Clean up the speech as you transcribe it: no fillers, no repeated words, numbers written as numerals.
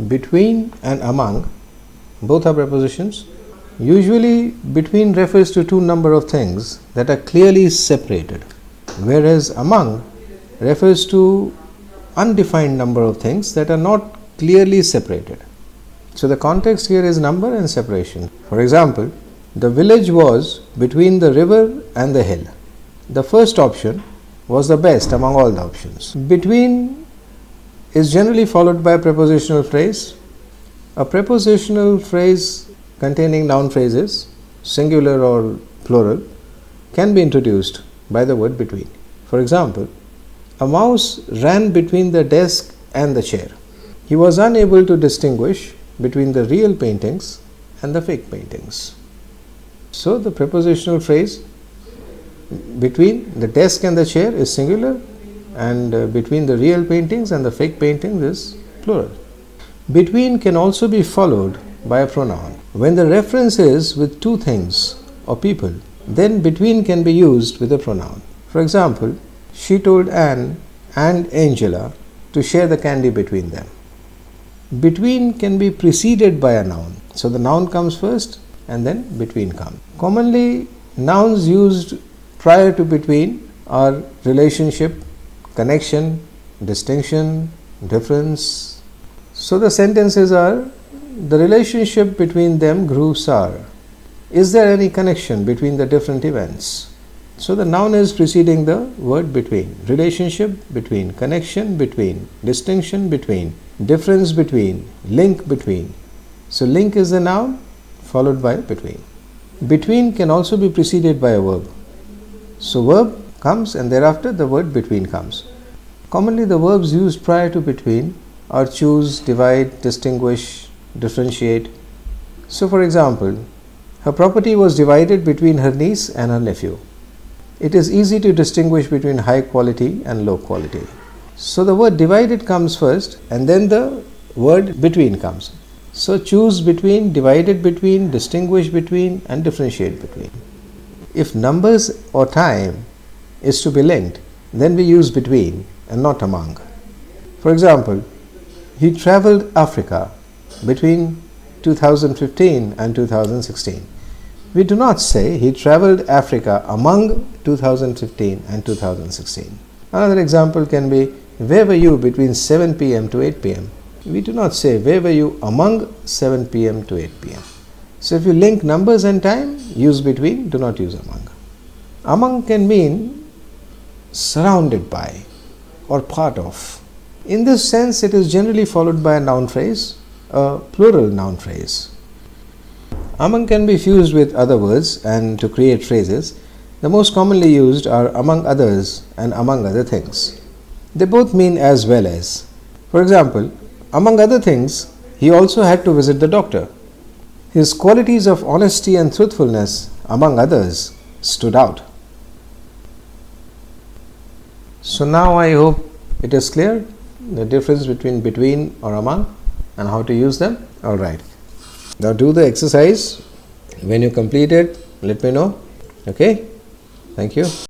Between and among, both are prepositions. Usually between refers to two number of things that are clearly separated, whereas among refers to undefined number of things that are not clearly separated. So the context here is number and separation. For example, the village was between the river and the hill. The first option was the best among all the options. Between is generally followed by a prepositional phrase. A prepositional phrase containing noun phrases, singular or plural, can be introduced by the word between. For example, a mouse ran between the desk and the chair. He was unable to distinguish between the real paintings and the fake paintings. So the prepositional phrase between the desk and the chair is singular, and between the real paintings and the fake paintings is plural. Between can also be followed by a pronoun. When the reference is with two things or people, then between can be used with a pronoun. For example, she told Anne and Angela to share the candy between them. Between can be preceded by a noun. So the noun comes first and then between comes. Commonly, nouns used prior to between are relationship, connection, distinction, difference. So the sentences are, the relationship between them grew sour. Is there any connection between the different events? So the noun is preceding the word between. Relationship between, connection between, distinction between, difference between, link between. So link is the noun followed by between. Between can also be preceded by a verb. So verb comes and thereafter the word between comes. Commonly the verbs used prior to between are choose, divide, distinguish, differentiate. So for example, her property was divided between her niece and her nephew. It is easy to distinguish between high quality and low quality. So the word divided comes first and then the word between comes. So choose between, divided between, distinguish between and differentiate between. If numbers or time is to be linked, then we use between and not among. For example, he travelled Africa between 2015 and 2016. We do not say he travelled Africa among 2015 and 2016. Another example can be, where were you between 7 p.m. to 8 p.m.? We do not say, where were you among 7 p.m. to 8 p.m. So if you link numbers and time, use between, do not use among. Among can mean surrounded by or part of. In this sense, it is generally followed by a noun phrase, a plural noun phrase. Among can be fused with other words and to create phrases. The most commonly used are among others and among other things. They both mean as well as. For example, among other things, he also had to visit the doctor. His qualities of honesty and truthfulness, among others, stood out. So now I hope it is clear the difference between or among and how to use them. Alright. Now do the exercise. When you complete it, let me know. Okay? Thank you.